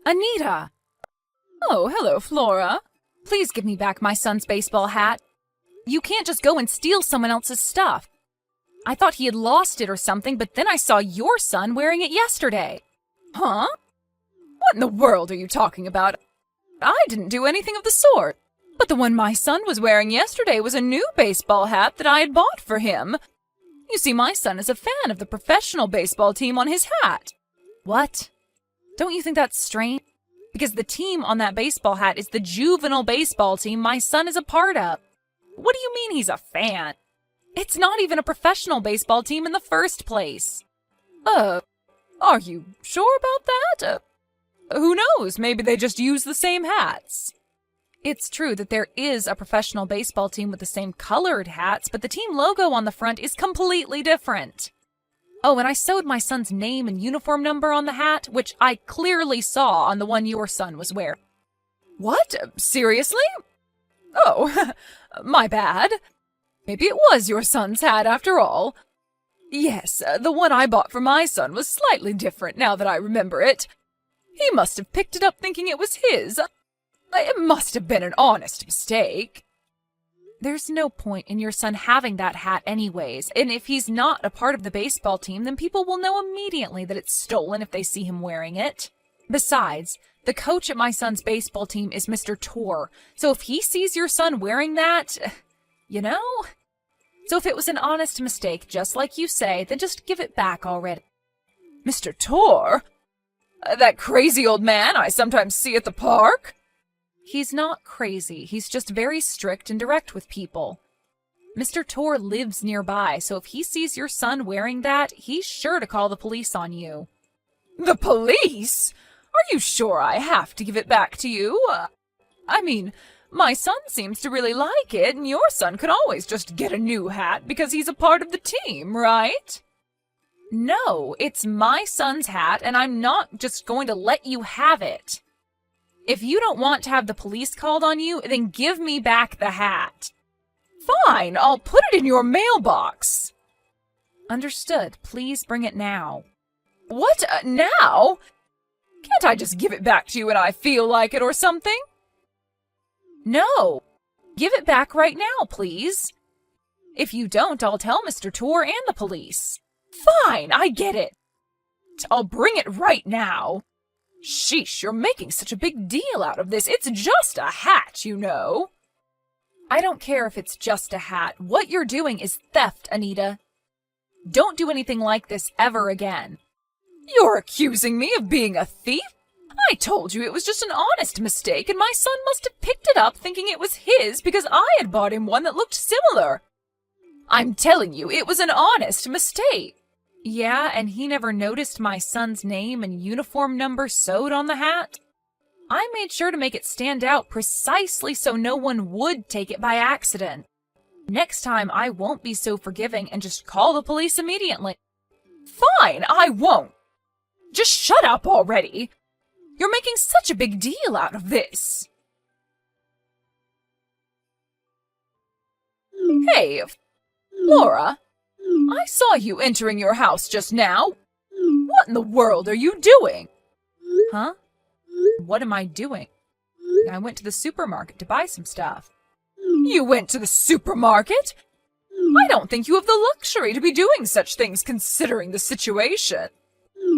Anita! Oh, hello, Flora. Please give me back my son's baseball hat. You can't just go and steal someone else's stuff. I thought he had lost it or something, but then I saw your son wearing it yesterday. Huh? What in the world are you talking about? I didn't do anything of the sort. But the one my son was wearing yesterday was a new baseball hat that I had bought for him. You see, my son is a fan of the professional baseball team on his hat. What? Don't you think that's strange? Because the team on that baseball hat is the juvenile baseball team my son is a part of. What do you mean he's a fan? It's not even a professional baseball team in the first place. Are you sure about that? Who knows? Maybe they just use the same hats. It's true that there is a professional baseball team with the same colored hats, but the team logo on the front is completely different. Oh, and I sewed my son's name and uniform number on the hat, which I clearly saw on the one your son was wearing. What? Seriously? Oh, my bad. Maybe it was your son's hat after all. Yes, the one I bought for my son was slightly different now that I remember it. He must have picked it up thinking it was his. It must have been an honest mistake. There's no point in your son having that hat anyways, and if he's not a part of the baseball team, then people will know immediately that it's stolen if they see him wearing it. Besides, the coach at my son's baseball team is Mr. Tor, so if he sees your son wearing that, you know? So if it was an honest mistake, just like you say, then just give it back already. Mr. Tor? That crazy old man I sometimes see at the park? He's not crazy. He's just very strict and direct with people. Mr. Tor lives nearby, so if he sees your son wearing that, he's sure to call the police on you. The police? Are you sure I have to give it back to you? I mean, my son seems to really like it, and your son could always just get a new hat because he's a part of the team, right? No, it's my son's hat, and I'm not just going to let you have it. If you don't want to have the police called on you, then give me back the hat. Fine, I'll put it in your mailbox. Understood. Please bring it now. What, now? Can't I just give it back to you when I feel like it or something? No. Give it back right now, please. If you don't, I'll tell Mr. Tor and the police. Fine, I get it. I'll bring it right now. Sheesh, you're making such a big deal out of this. It's just a hat, you know. I don't care if it's just a hat. What you're doing is theft, Anita. Don't do anything like this ever again. You're accusing me of being a thief? I told you it was just an honest mistake, and my son must have picked it up thinking it was his because I had bought him one that looked similar. I'm telling you, it was an honest mistake. Yeah, and he never noticed my son's name and uniform number sewed on the hat? I made sure to make it stand out precisely so no one would take it by accident. Next time, I won't be so forgiving and just call the police immediately. Fine, I won't. Just shut up already. You're making such a big deal out of this. Hey, Flora. I saw you entering your house just now. What in the world are you doing? Huh? What am I doing? I went to the supermarket to buy some stuff. You went to the supermarket? I don't think you have the luxury to be doing such things considering the situation.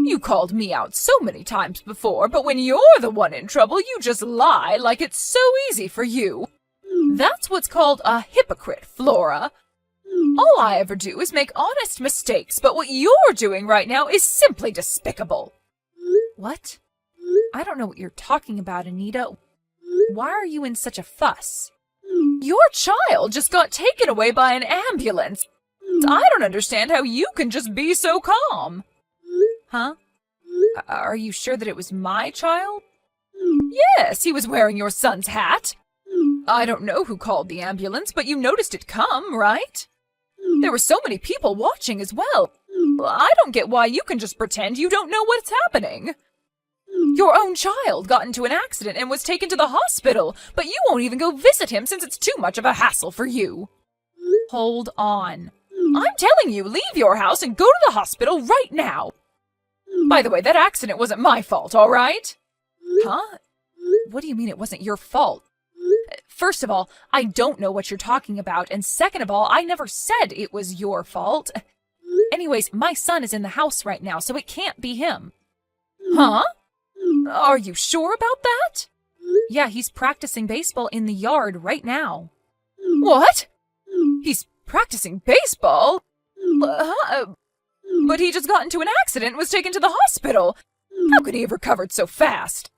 You called me out so many times before, but when you're the one in trouble, you just lie like it's so easy for you. That's what's called a hypocrite, Flora. All I ever do is make honest mistakes, but what you're doing right now is simply despicable. What? I don't know what you're talking about, Anita. Why are you in such a fuss? Your child just got taken away by an ambulance. I don't understand how you can just be so calm. Huh? Are you sure that it was my child? Yes, he was wearing your son's hat. I don't know who called the ambulance, but you noticed it come, right? There were so many people watching as well. I don't get why you can just pretend you don't know what's happening. Your own child got into an accident and was taken to the hospital, but you won't even go visit him since it's too much of a hassle for you. Hold on. I'm telling you, leave your house and go to the hospital right now. By the way, that accident wasn't my fault, all right? Huh? What do you mean it wasn't your fault? First of all, I don't know what you're talking about, and second of all, I never said it was your fault. Anyways, my son is in the house right now, so it can't be him. Huh? Are you sure about that? Yeah, he's practicing baseball in the yard right now. What? He's practicing baseball? But he just got into an accident and was taken to the hospital. How could he have recovered so fast?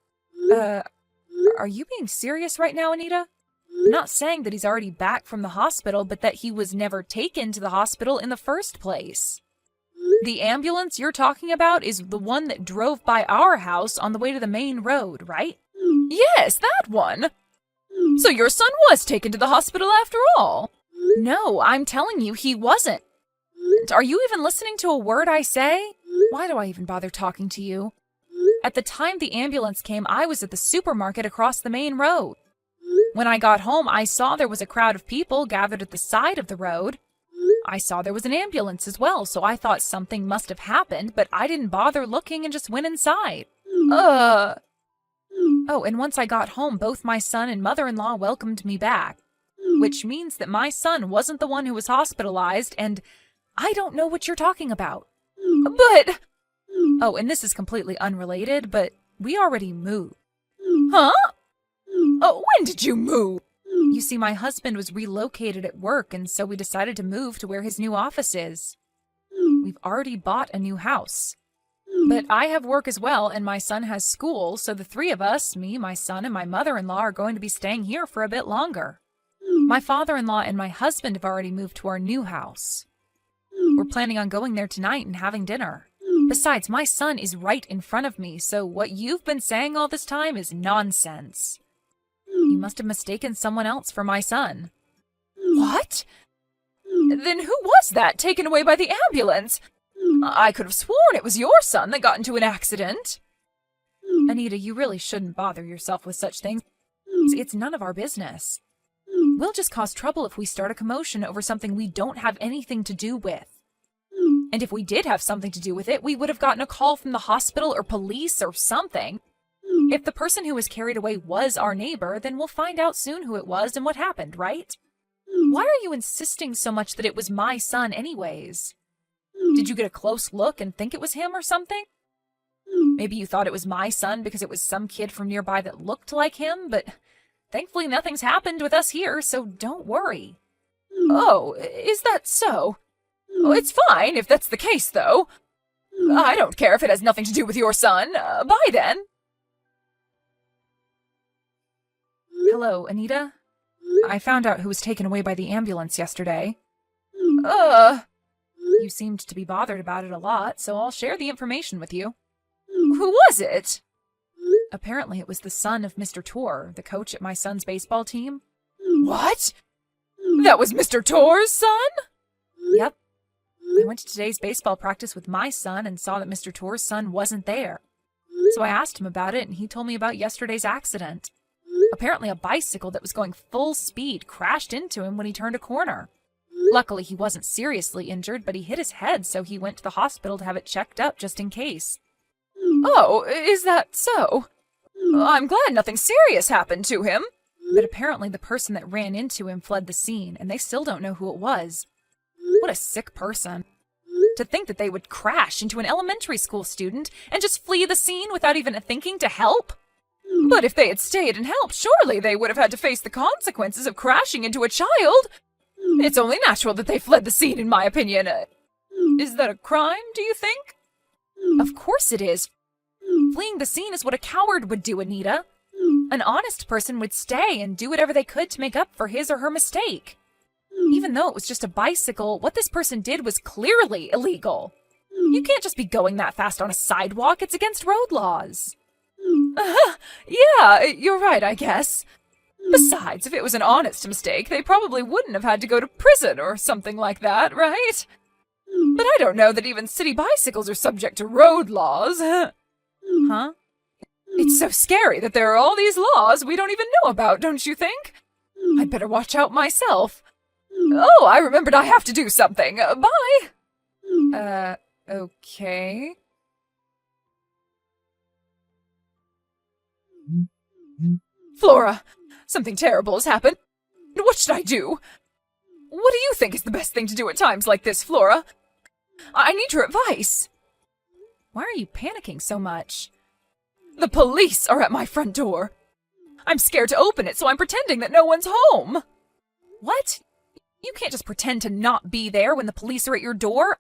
Are you being serious right now, Anita? I'm not saying that he's already back from the hospital, but that he was never taken to the hospital in the first place. The ambulance you're talking about is the one that drove by our house on the way to the main road, right? Yes, that one. So your son was taken to the hospital after all? No, I'm telling you, he wasn't. Are you even listening to a word I say? Why do I even bother talking to you? At the time the ambulance came, I was at the supermarket across the main road. When I got home, I saw there was a crowd of people gathered at the side of the road. I saw there was an ambulance as well, so I thought something must have happened, but I didn't bother looking and just went inside. Oh, and once I got home, both my son and mother-in-law welcomed me back, which means that my son wasn't the one who was hospitalized, and I don't know what you're talking about. But... Oh, and this is completely unrelated, but we already moved. Huh? Oh, when did you move? You see, my husband was relocated at work, and so we decided to move to where his new office is. We've already bought a new house. But I have work as well, and my son has school, so the three of us, me, my son, and my mother-in-law, are going to be staying here for a bit longer. My father-in-law and my husband have already moved to our new house. We're planning on going there tonight and having dinner. Besides, my son is right in front of me, so what you've been saying all this time is nonsense. You must have mistaken someone else for my son. What? Then who was that taken away by the ambulance? I could have sworn it was your son that got into an accident. Anita, you really shouldn't bother yourself with such things. It's none of our business. We'll just cause trouble if we start a commotion over something we don't have anything to do with. And if we did have something to do with it, we would have gotten a call from the hospital or police or something. If the person who was carried away was our neighbor, then we'll find out soon who it was and what happened, right? Why are you insisting so much that it was my son anyways? Did you get a close look and think it was him or something? Maybe you thought it was my son because it was some kid from nearby that looked like him, but thankfully nothing's happened with us here, so don't worry. Oh, is that so? Oh, it's fine if that's the case, though. I don't care if it has nothing to do with your son. Bye, then. Hello, Anita? I found out who was taken away by the ambulance yesterday. You seemed to be bothered about it a lot, so I'll share the information with you. Who was it? Apparently it was the son of Mr. Tor, the coach at my son's baseball team. What? That was Mr. Tor's son? Yep. I went to today's baseball practice with my son and saw that Mr. Tor's son wasn't there. So I asked him about it, and he told me about yesterday's accident. Apparently a bicycle that was going full speed crashed into him when he turned a corner. Luckily, he wasn't seriously injured, but he hit his head, so he went to the hospital to have it checked up just in case. Oh, is that so? I'm glad nothing serious happened to him. But apparently the person that ran into him fled the scene, and they still don't know who it was. What a sick person. To think that they would crash into an elementary school student and just flee the scene without even thinking to help. But if they had stayed and helped, surely they would have had to face the consequences of crashing into a child. It's only natural that they fled the scene, in my opinion. Is that a crime, do you think? Of course it is. Fleeing the scene is what a coward would do, Anita. An honest person would stay and do whatever they could to make up for his or her mistake. Even though it was just a bicycle, what this person did was clearly illegal. You can't just be going that fast on a sidewalk. It's against road laws. Yeah, you're right, I guess. Besides, if it was an honest mistake, they probably wouldn't have had to go to prison or something like that, right? But I don't know that even city bicycles are subject to road laws. Huh? It's so scary that there are all these laws we don't even know about, don't you think? I'd better watch out myself. Oh, I remembered I have to do something. Bye. Okay. Flora, something terrible has happened. What should I do? What do you think is the best thing to do at times like this, Flora? I need your advice. Why are you panicking so much? The police are at my front door. I'm scared to open it, so I'm pretending that no one's home. What? You can't just pretend to not be there when the police are at your door.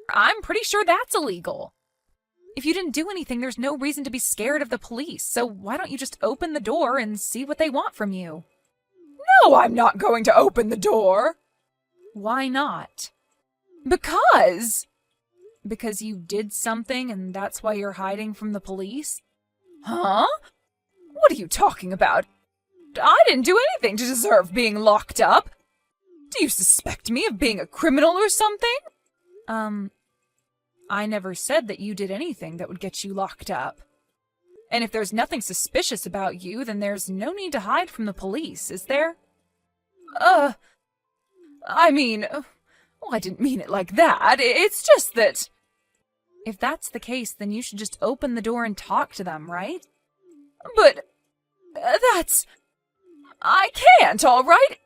I'm pretty sure that's illegal. If you didn't do anything, there's no reason to be scared of the police, so why don't you just open the door and see what they want from you? No, I'm not going to open the door. Why not? Because you did something and that's why you're hiding from the police? Huh? What are you talking about? I didn't do anything to deserve being locked up. Do you suspect me of being a criminal or something? I never said that you did anything that would get you locked up. And if there's nothing suspicious about you, then there's no need to hide from the police, is there? I didn't mean it like that. It's just that... If that's the case, then you should just open the door and talk to them, right? But... I can't, all right?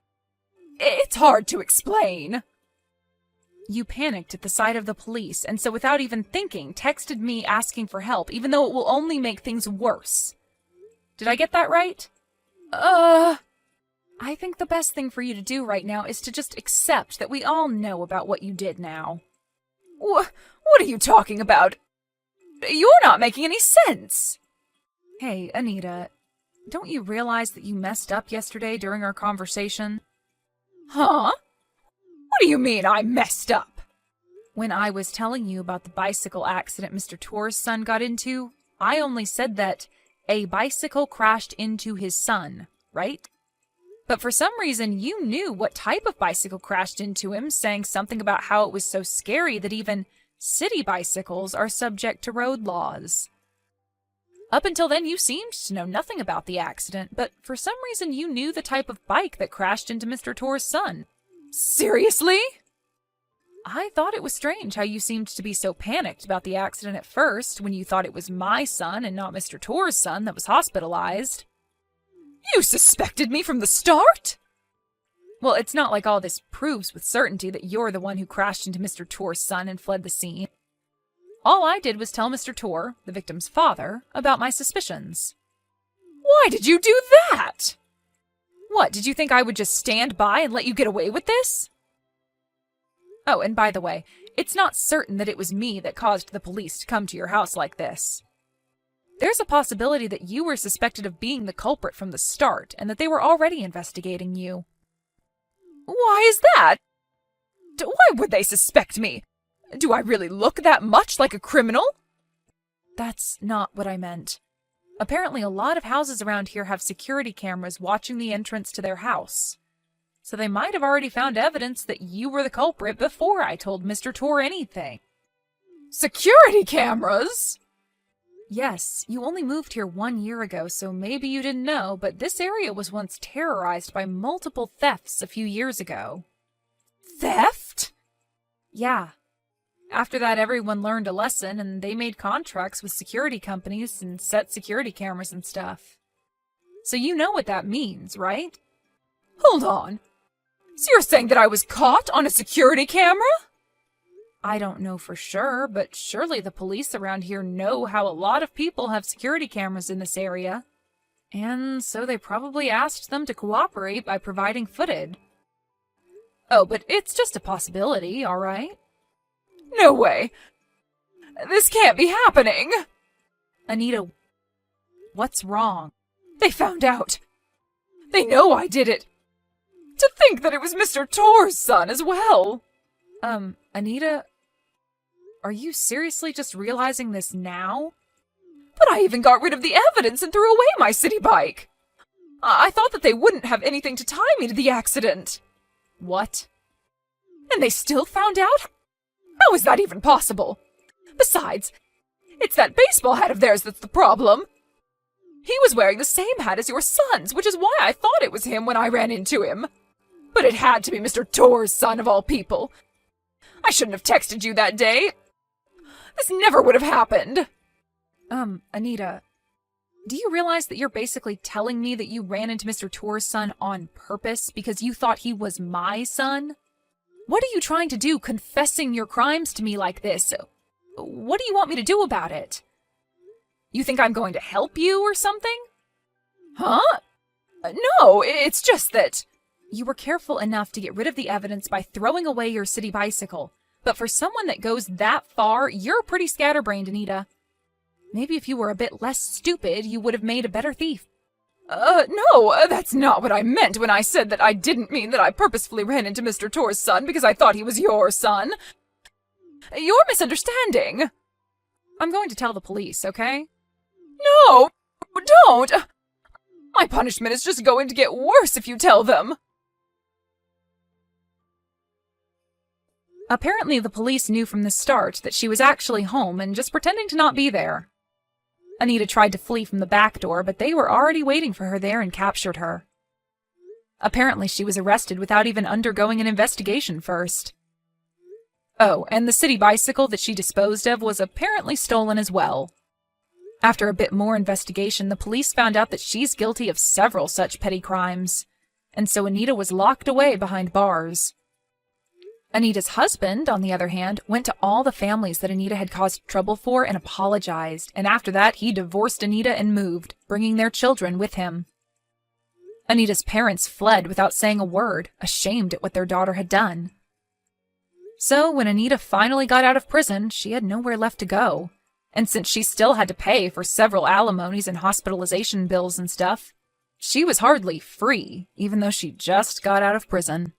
It's hard to explain. You panicked at the sight of the police, and so without even thinking, texted me asking for help, even though it will only make things worse. Did I get that right? I think the best thing for you to do right now is to just accept that we all know about what you did now. What are you talking about? You're not making any sense. Hey, Anita, don't you realize that you messed up yesterday during our conversation? Huh? What do you mean I messed up? When I was telling you about the bicycle accident Mr. Tor's son got into, I only said that a bicycle crashed into his son, right? But for some reason, you knew what type of bicycle crashed into him, saying something about how it was so scary that even city bicycles are subject to road laws. Up until then, you seemed to know nothing about the accident, but for some reason you knew the type of bike that crashed into Mr. Tor's son. Seriously? I thought it was strange how you seemed to be so panicked about the accident at first, when you thought it was my son and not Mr. Tor's son that was hospitalized. You suspected me from the start? Well, it's not like all this proves with certainty that you're the one who crashed into Mr. Tor's son and fled the scene. All I did was tell Mr. Tor, the victim's father, about my suspicions. Why did you do that? What, did you think I would just stand by and let you get away with this? Oh, and by the way, it's not certain that it was me that caused the police to come to your house like this. There's a possibility that you were suspected of being the culprit from the start, and that they were already investigating you. Why is that? Why would they suspect me? Do I really look that much like a criminal? That's not what I meant. Apparently a lot of houses around here have security cameras watching the entrance to their house. So they might have already found evidence that you were the culprit before I told Mr. Tor anything. Security cameras? Yes, you only moved here 1 year ago, so maybe you didn't know, but this area was once terrorized by multiple thefts a few years ago. Theft? Yeah. After that, everyone learned a lesson, and they made contracts with security companies and set security cameras and stuff. So you know what that means, right? Hold on. So you're saying that I was caught on a security camera? I don't know for sure, but surely the police around here know how a lot of people have security cameras in this area. And so they probably asked them to cooperate by providing footage. Oh, but it's just a possibility, all right? No way! This can't be happening! Anita, what's wrong? They found out. They know I did it. To think that it was Mr. Tor's son as well. Anita, are you seriously just realizing this now? But I even got rid of the evidence and threw away my city bike. I thought that they wouldn't have anything to tie me to the accident. What? And they still found out? How is that even possible? Besides, it's that baseball hat of theirs that's the problem. He was wearing the same hat as your son's, which is why I thought it was him when I ran into him. But it had to be Mr. Tor's son of all people. I shouldn't have texted you that day. This never would have happened. Anita, Do you realize that you're basically telling me that you ran into Mr. Torr's son on purpose because you thought he was my son? What are you trying to do confessing your crimes to me like this? What do you want me to do about it? You think I'm going to help you or something? Huh? No, it's just that... You were careful enough to get rid of the evidence by throwing away your city bicycle. But for someone that goes that far, you're pretty scatterbrained, Anita. Maybe if you were a bit less stupid, you would have made a better thief. No, that's not what I meant when I said that I didn't mean that I purposefully ran into Mr. Torr's son because I thought he was your son. You're misunderstanding. I'm going to tell the police, okay? No, don't! My punishment is just going to get worse if you tell them. Apparently, the police knew from the start that she was actually home and just pretending to not be there. Anita tried to flee from the back door, but they were already waiting for her there and captured her. Apparently, she was arrested without even undergoing an investigation first. Oh, and the city bicycle that she disposed of was apparently stolen as well. After a bit more investigation, the police found out that she's guilty of several such petty crimes, and so Anita was locked away behind bars. Anita's husband, on the other hand, went to all the families that Anita had caused trouble for and apologized, and after that he divorced Anita and moved, bringing their children with him. Anita's parents fled without saying a word, ashamed at what their daughter had done. So when Anita finally got out of prison, she had nowhere left to go, and since she still had to pay for several alimonies and hospitalization bills and stuff, she was hardly free, even though she just got out of prison.